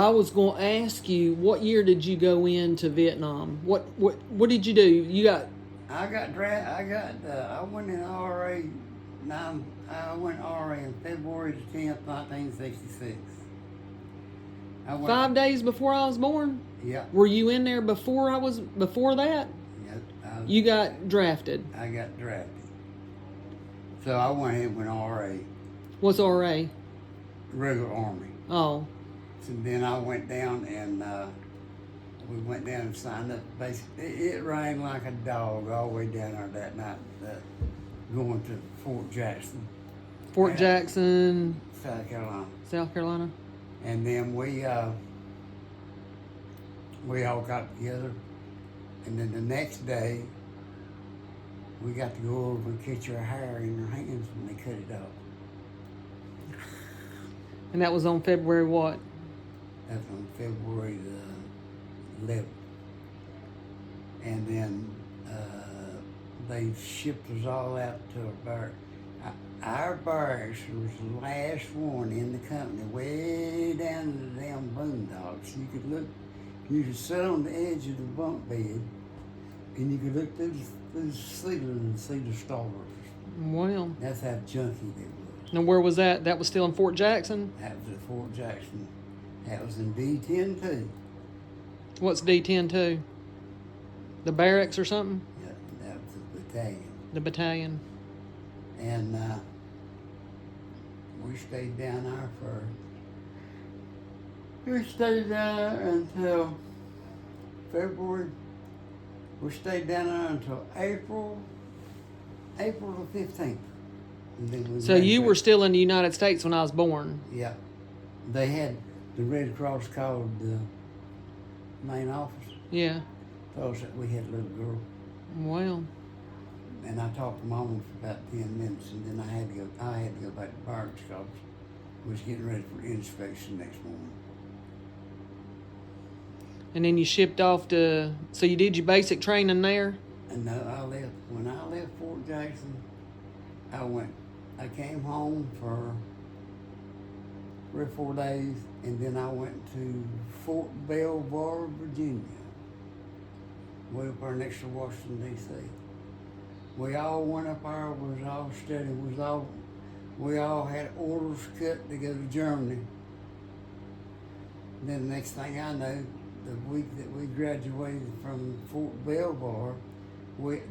I was going to ask you, what year did you go into Vietnam? What did you do? You got... I went in RA. I went RA on February the 10th, 1966. 5 days before I was born? Yeah. Were you in there before that? Yep. You got drafted. I got drafted. So I went ahead and went RA. What's RA? Regular Army. Oh. So then I went down and we went down and signed up. Basically, it rained like a dog all the way down there that night, going to Fort Jackson. Fort Jackson, South Carolina. South Carolina. And then we all got together, and then the next day we got to go over and catch our hair in our hands when they cut it off. And that was on February what? That's on February the 11th. And then they shipped us all out to a barrack. Our barracks was the last one in the company, way down in the damn boondocks. You could sit on the edge of the bunk bed, and you could look through the ceiling and see the stars. Well. That's how junky they was. And where was that? That was still in Fort Jackson? That was at Fort Jackson. That was in D-10 too. What's D-10 too? The barracks or something? Yeah, that was the battalion. The battalion. And we stayed down there until February. We stayed down there until April the 15th. And then so you were still in the United States when I was born? Yeah. They had the Red Cross called the main office. Yeah. Told us that we had a little girl. Well. And I talked to Mama for about 10 minutes, and then I had to go back to barracks because we was getting ready for inspection next morning. And then you shipped off to... So you did your basic training there? And when I left Fort Jackson, I came home for 3 or 4 days, and then I went to Fort Belvoir, Virginia, way up there next to Washington, D.C. We all went up there, we was all studying, we all had orders cut to go to Germany. And then the next thing I know, the week that we graduated from Fort Belvoir,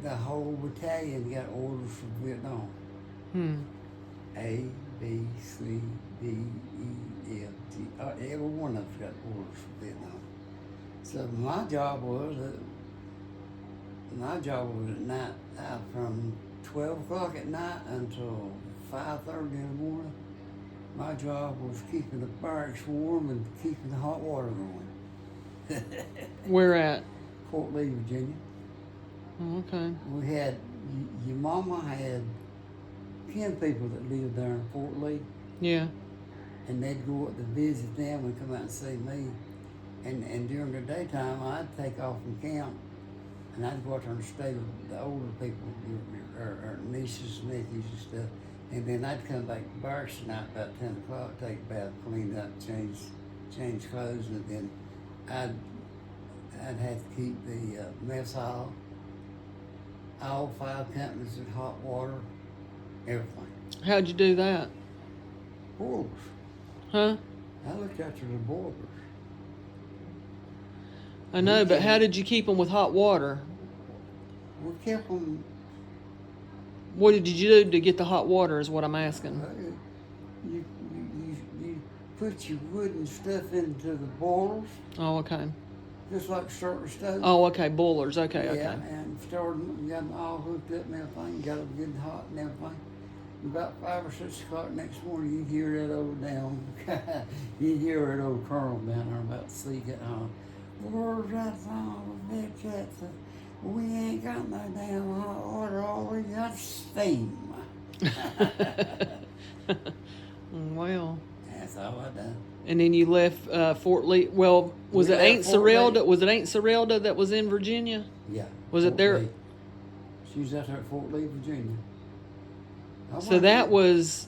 the whole battalion got orders from Vietnam. A, B, C, D, E, F, G. Every one of us got orders from Vietnam. So my job was at night, from 12 o'clock at night until 5:30 in the morning. My job was keeping the barracks warm and keeping the hot water going. Where at? Fort Lee, Virginia. Oh, okay. We had, your mama had 10 people that lived there in Fort Lee. Yeah. And they'd go up to visit them and come out and see me. And during the daytime, I'd take off from camp and I'd go out there and stay with the older people, our nieces and nephews and stuff. And then I'd come back to barracks at night about 10 o'clock, take a bath, clean up, change clothes, and then I'd have to keep the mess hall, all 5 companies with hot water, everything. How'd you do that? Boilers. Huh? I looked after the boilers. I know, but how did you keep them with hot water? We kept them. What did you do to get the hot water is what I'm asking. You put your wood and stuff into the boilers. Oh, okay. Just like starting stove. Oh, okay, boilers, okay, yeah, okay. and started, got them all hooked up and everything, got them good and hot and everything. About 5 or 6 o'clock next morning, you hear that old you hear that old colonel down there about to see it on. Where's that song with Big Jackson? We ain't got no damn hot water, all we got is steam. Well. That's all I done. And then you left Fort Lee. Well, was it Aunt Serilda? Was it Aunt Serilda that was in Virginia? Yeah. Was it there? Lee. She was out there at Fort Lee, Virginia. So that was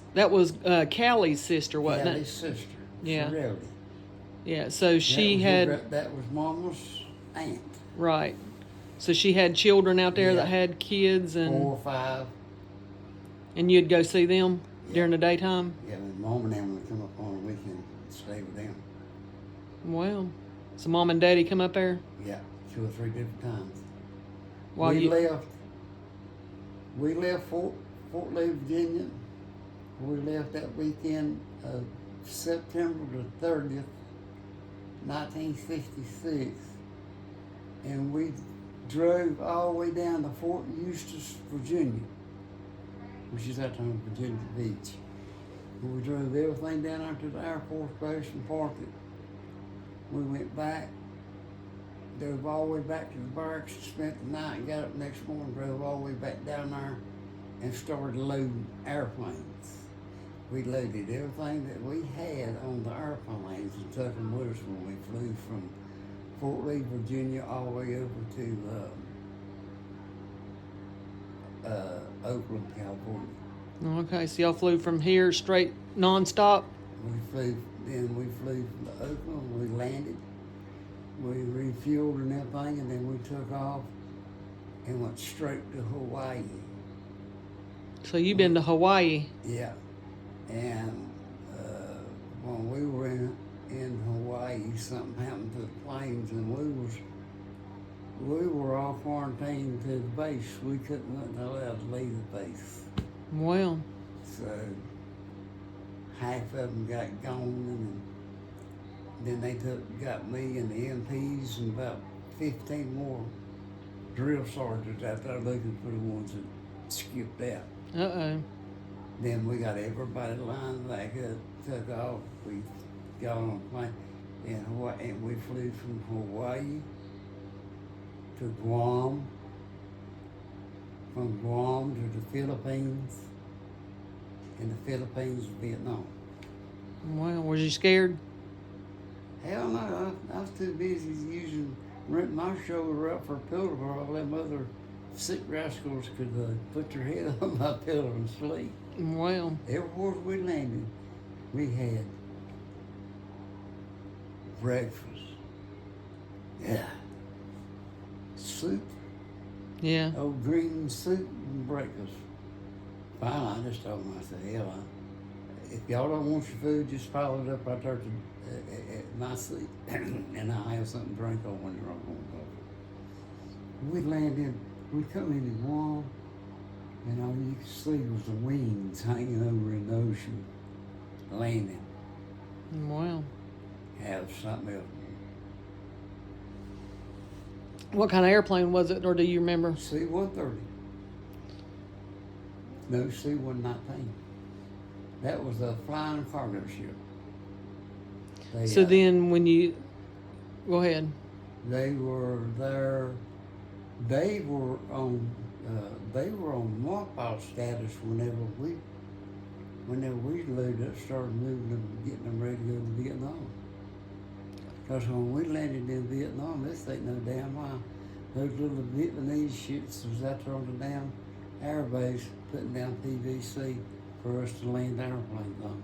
Callie's sister, wasn't it? Callie's sister. Yeah. Serilda. Yeah, so she that was Mama's aunt. right. So she had children out there Yeah. that had kids, 4 and or 5. you'd go see them Yeah. during the daytime. Yeah, and Mom and them would come up on the weekend and stay with them. Well, so Mom and Daddy come up there Yeah, 2 or 3 different times. while we you. left Fort Lee, Virginia. We left that weekend of September the 30th, 1966, and we drove all the way down to Fort Eustis, Virginia, which is out on Virginia Beach. And we drove everything down there to the Air Force Base and parked it. We went back, drove all the way back to the barracks, spent the night, and got up next morning, drove all the way back down there, and started loading airplanes. We loaded everything that we had on the airplanes and took them with us when we flew from Fort Lee, Virginia, all the way over to Oakland, California. Okay, so y'all flew from here straight nonstop. We flew from Oakland, we landed, we refueled and everything, and then we took off and went straight to Hawaii. So you've been to Hawaii. Yeah, and when we were in Hawaii, something happened to the planes, and we were all quarantined to the base. We couldn't allowed to leave the base. Well, So half of them got gone, and then they got me and the MPs and about 15 more drill sergeants out there looking for the ones that skipped out. Then we got everybody lined back up, took off. We got on a plane in Hawaii, and we flew from Hawaii to Guam, from Guam to the Philippines, and the Philippines to Vietnam. Well, was you scared? Hell no, I was too busy renting my shoulder up for a pillow where all them other sick rascals could put their head on my pillow and sleep. Well, Everywhere we landed, we had breakfast. Yeah. Soup, yeah. old green soup and breakfast. Finally, I just told them, I said, hell, if y'all don't want your food, just pile it up right there at my seat, and I'll have something to drink on when you're on home. We landed, we come in Guam, and all you could see was the wings hanging over in the ocean, landing. Well, Have something else. what kind of airplane was it, or do you remember? C-130. No, C-119. That was a flying cargo ship. So then when you, go ahead. They were there. They were on mothball status whenever we loaded up, started moving them, getting them ready to go to Vietnam. Because when we landed in Vietnam, this ain't no damn lie. Those little Vietnamese shits was out there on the damn air base putting down PVC for us to land airplanes on.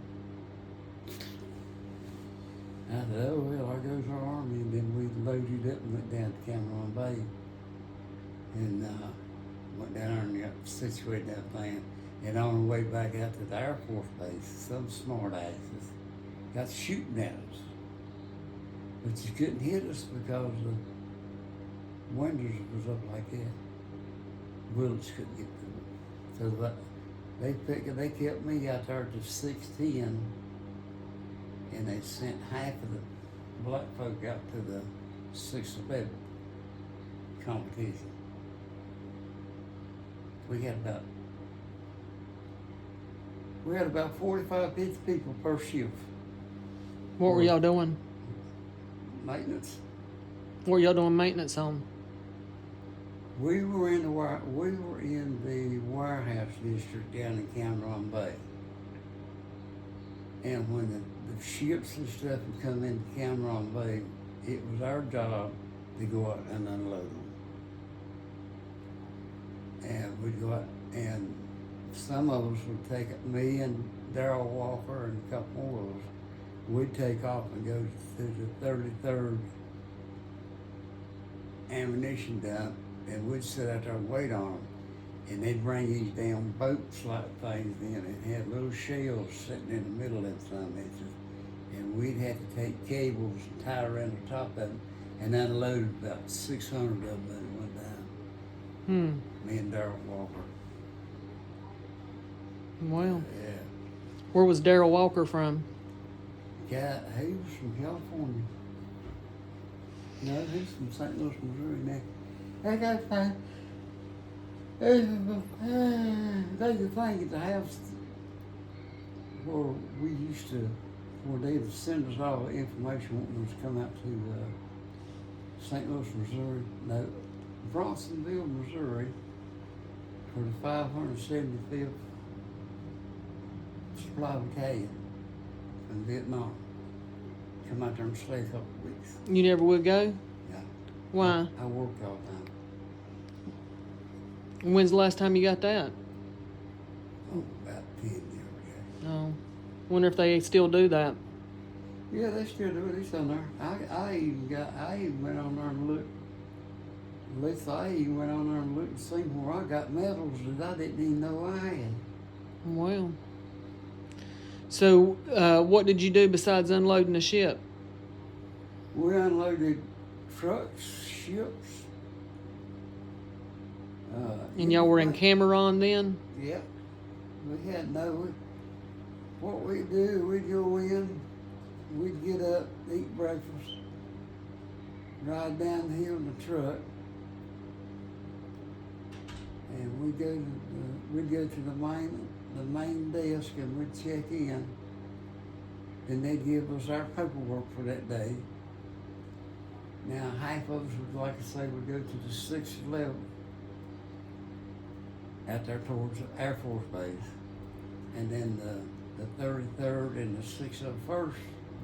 I said, oh well, there goes our army, and then we loaded up and went down to Cameron Bay, and went down there and got situated that thing. And on the way back out to the Air Force Base, some smart asses got shooting at us, but you couldn't hit us because the windows was up like that. Bullets couldn't get through. So they kept me out there to 610. And they sent half of the black folk out to the 611 competition. We had about 45, 50 people per shift. What were y'all doing? Maintenance. What were y'all doing maintenance on? We were in the warehouse district down in Cameron Bay. And when the ships and stuff would come into Cameron Bay, it was our job to go out and unload them. And we'd go out, and some of us would take it, me and Darrell Walker and a couple more of us we'd take off and go to the 33rd ammunition dump, and we'd sit out there and wait on them. And they'd bring these damn boats like things in, and had little shells sitting in the middle of some inches. And we'd have to take cables and tie around the top of them, and unload about 600 of them at one time. Me and Darrell Walker. Well, Yeah. where was Darrell Walker from? Guy, he was from California. No, he's from St. Louis, Missouri now. I got fine. There's a thing at the house where we used to, where they would send us all the information wanting us to come out to St. Louis, Missouri. No, Bronsonville, Missouri, for the 575th Supply Battalion in Vietnam. Come out there and stay a couple of weeks. You never would go? Yeah. Why? I worked all the time. When's the last time you got that? Oh, about 10 years ago. Oh, wonder if they still do that. Yeah, they still do it. It's on there. I even went on there and looked. At least I even went on there and looked and seen where I got medals that I didn't even know I had. Well. So, what did you do besides unloading the ship? We unloaded trucks, ships. And y'all were in Cameron then? Yep. We had what we'd do, we'd go in, we'd get up, eat breakfast, ride down the hill in the truck, and we'd go to the main desk and we'd check in, and they'd give us our paperwork for that day. Now, half of us would, like I say, would go to the 6th level out there towards the Air Force Base. And then the 33rd and the 601st,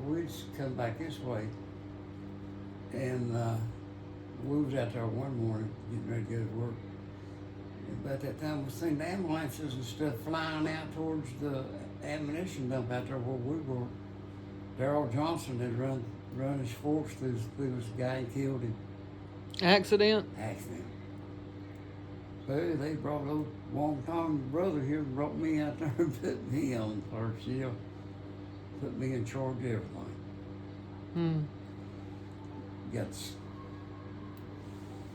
we'd come back this way. And we was out there one morning getting ready to go to work. And about that time, we seen the ambulances and stuff flying out towards the ammunition dump out there where we were. Darrell Johnson had run his force through this guy and killed him. Accident? Accident. So they brought old Wong Tong's brother here and brought me out there and put me on first shield. Put me in charge of everything.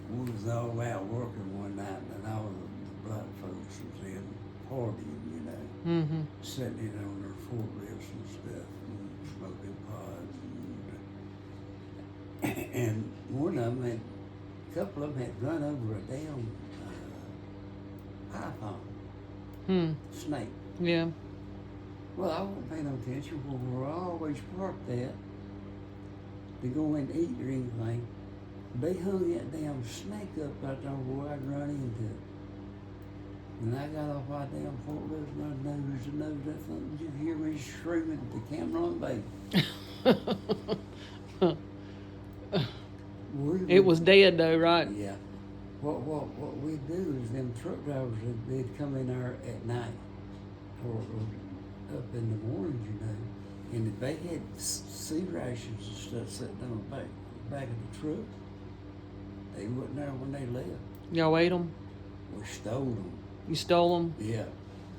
We was all out working one night, and all the black folks was in partying, you know, sitting in on their forklifts and stuff, and smoking pods. And one of them a couple of them had run over a damn python, snake. Yeah. Well, I wasn't paying no attention. We were always parked there to go in to eat or anything. They hung that damn snake up out there where I'd run into it. When I got off my damn forklift and I nosed that thing, you hear me screaming at the Cameron Bay. It was dead though, right? Yeah. What we do is them truck drivers, they'd come in there at night or up in the mornings, you know, and if they had sea rations and stuff sitting on the back of the truck, they wasn't there when they left. Y'all ate them? We stole them. You stole them? Yeah.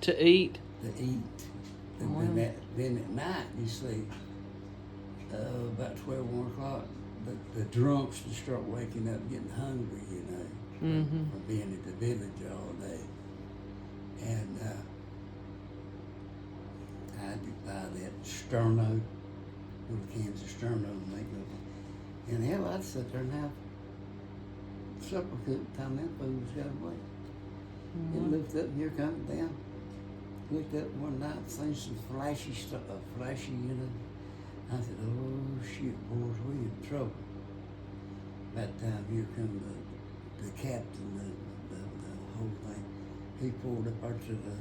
To eat? To eat. And then at night, you see, about 12, 1 o'clock, the drunks would start waking up getting hungry, you know, from being at the village all day. And I'd buy that sterno, little cans of sterno and make up. And hell, I'd sit there and have supper cooked time that food was got away. It looked up, here coming down. Looked up one night, seen some flashy stuff, you know. I said, oh shit, boys, we in trouble. That time, here come the captain, the whole thing. He pulled up out to the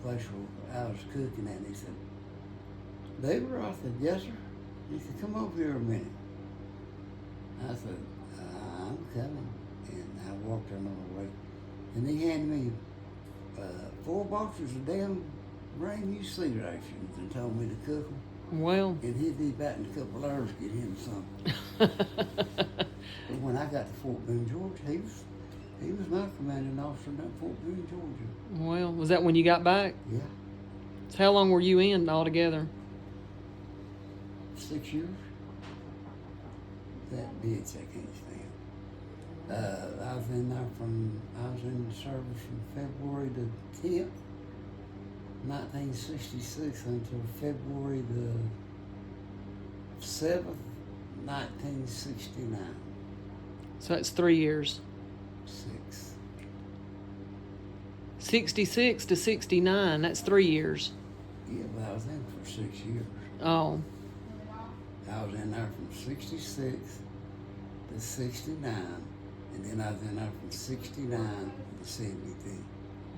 place where I was cooking at, and he said, Deaver? I said, yes, sir. He said, come over here a minute. I said, I'm coming. And I walked on the way. And he handed me 4 boxes of damn brand new sea rations and told me to cook them. Well. And he'd be back in a couple hours to get him something. But when I got to Fort Boone, Georgia, he was my commanding officer down at Fort Boone, Georgia. Well, was that when you got back? Yeah. So how long were you in altogether? 6 years. That bitch I can't stand. I was in the service from February the 10th, 1966 until February the 7th, 1969. So that's 3 years. 6. 66 to 69, that's 3 years. Yeah, but I was in for 6 years. Oh, I was in there from 66 to 69, and then I was in there from 69 to 72.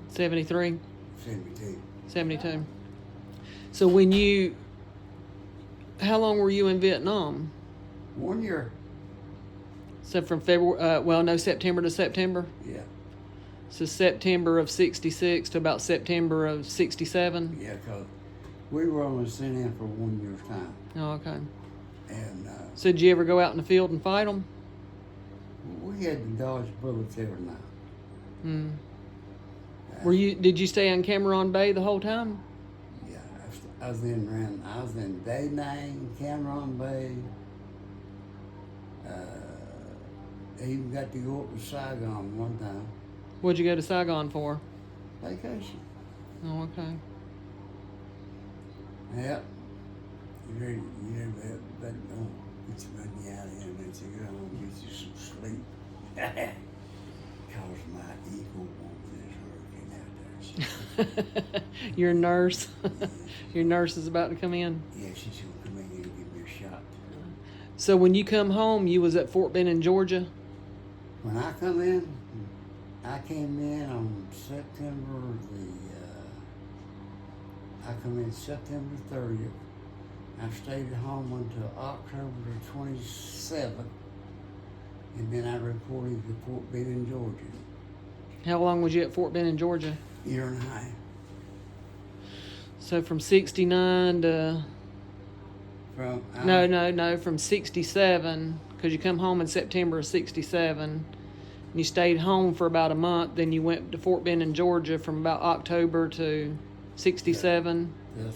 73, 72. 72. So how long were you in Vietnam? 1 year. So from February, September to September? Yeah. So September of 66 to about September of 67? Yeah, because we were only sent in for 1 year's time. Oh, okay. And So did you ever go out in the field and fight them? we had to dodge bullets every night. Hmm. Did you stay on Cameron Bay the whole time? Yeah, I was in Da Nang, Cameron Bay. I even got to go up to Saigon one time. What'd you go to Saigon for? Vacation. Oh, okay. Yep. You but don't get your money out of here and then you go home and get you some sleep. Cause my ego won't let her get out there. Your nurse? Yeah. Your nurse is about to come in? Yeah, she's gonna come in here and give me a shot. So when you come home, you was at Fort Benning, Georgia? When I came in on I come in September 30th. I stayed at home until October the 27th, and then I reported to Fort Benning, Georgia. How long was you at Fort Benning, Georgia? Year and a half. So from 69 to... from 67, because you come home in September of 67. And you stayed home for about a month, then you went to Fort Benning, Georgia from about October to 67. Till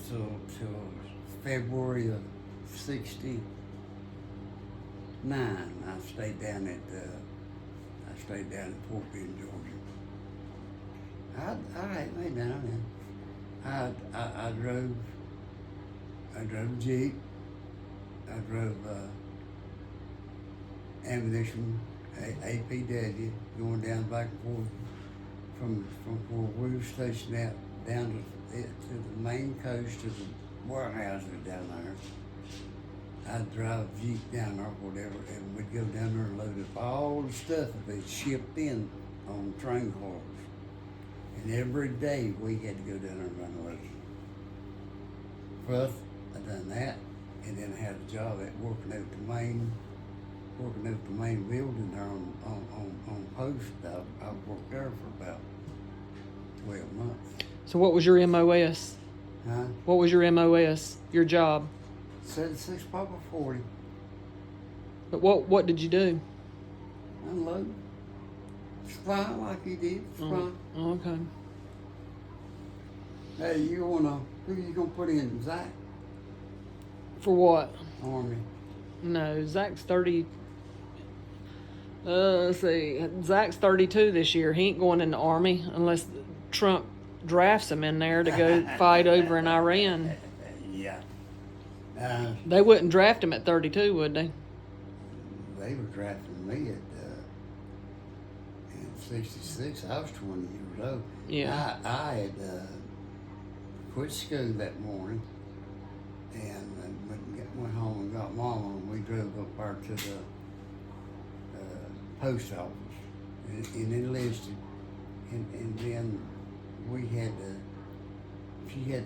February of 69. I stayed down at Fort Benning, Georgia. I hate me down there. I drove Jeep. I drove ammunition, APW, going down back and forth from where we were stationed out down to the main coast to the warehouses down there. I'd drive a Jeep down there, whatever, and we'd go down there and load up all the stuff that they shipped in on train cars. And every day we had to go down there and run a load. First, I done that, and then I had a job at working out the main building there on post. I worked there for about 12 months. So what was your MOS? Huh? What was your MOS, your job? 76 Papa 40. But what did you do? Unload. Supply like he did. Supply. Oh, okay. Hey, who you gonna put in? Zach? For what? Army. No, Zach's 30. Let's see. Zach's 32 this year. He ain't going in the Army unless Trump drafts him in there to go fight over in Iran. Yeah. They wouldn't draft him at 32, would they? They were drafting me in 66. I was 20 years old. Yeah. I had quit school that morning and went home and got Mama, and we drove up there to the post office and enlisted. And then we she had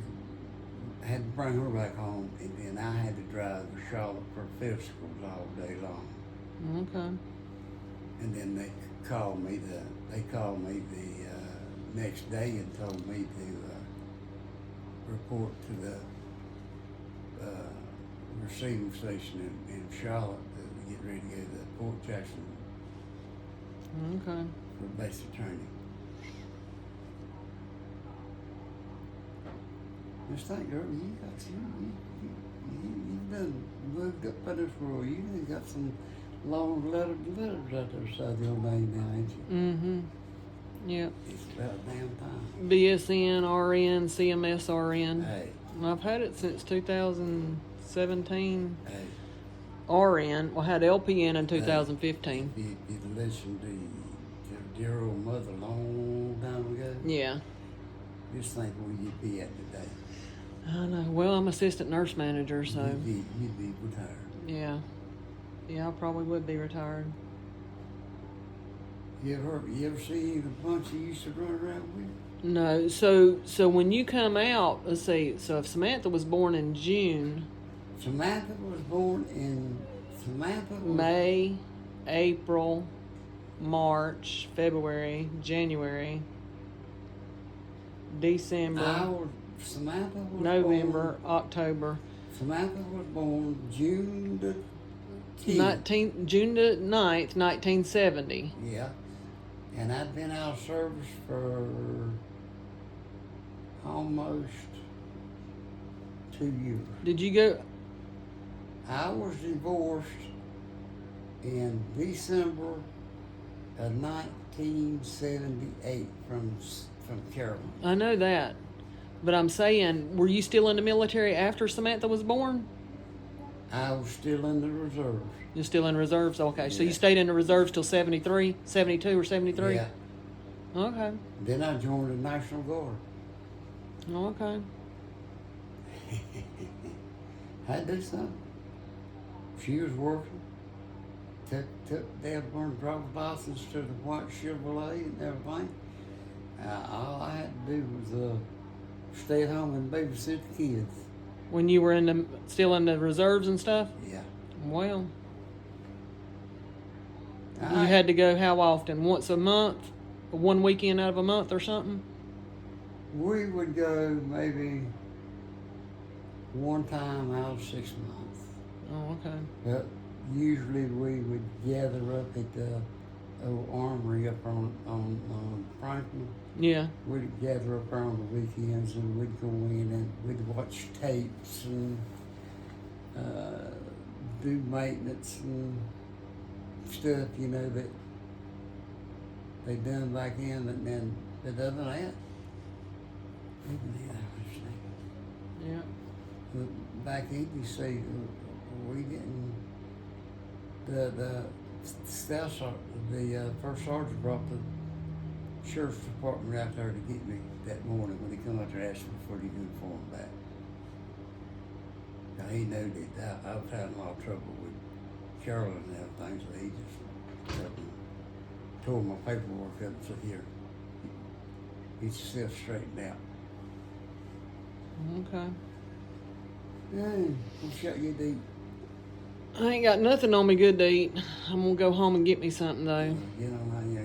to bring her back home, and then I had to drive to Charlotte for physicals all day long. Okay. And then they called me the next day and told me to report to the receiving station in Charlotte that we get ready to go to Fort Jackson Okay. for basic training. Just think, girl, you've done moved up by this world. You done got some long letters out there beside your name now, ain't you? Mm-hmm. Yep. It's about damn time. BSN, RN, CMS, RN. Hey, I've had it since 2017. hey. RN. Well, I had LPN in 2015. If you listened to dear old mother a long time ago, Yeah. just think where you'd be at today. I know. Well, I'm assistant nurse manager, so You'd be retired. yeah. Yeah, I probably would be retired. You ever see the bunch you used to run around with? No. So when you come out, let's see. So if Samantha was born in June, Samantha was born in May, April, March, February, January, December, Samantha was November, October. Samantha was born June the 10th. June the 9th, 1970. Yeah. And I'd been out of service for almost 2 years. Did you go? I was divorced in December of 1978 from Carolyn. I know that. But I'm saying, were you still in the military after Samantha was born? I was still in the reserves. You're still in reserves? Okay. So Yeah. you stayed in the reserves till 73, 72 or 73? Yeah. Okay. Then I joined the National Guard. Okay. Had to do something. She was working. Took Dearborn driver's license to the white Chevrolet and everything. All I had to do was stay at home and babysit the kids. When you were still in the reserves and stuff? Yeah. Well, you had to go how often? Once a month? One weekend out of a month or something? We would go maybe one time out of 6 months. Oh, okay. But usually we would gather up at the old armory up on Franklin. Yeah. We'd gather up there on the weekends and we'd go in and we'd watch tapes and do maintenance and stuff, you know, that they done back in, and then but other than that, Yeah. back in, you see, we didn't. The staff sergeant, the first sergeant brought the sheriff's department out there to get me that morning when he come out there asking for the uniform back. Now he knew that I was having a lot of trouble with Carolyn and everything, so he just tore my paperwork up and said, "Here, get yourself straightened out." Okay. What's got you to eat? I ain't got nothing on me good to eat. I'm gonna go home and get me something though. Get on how you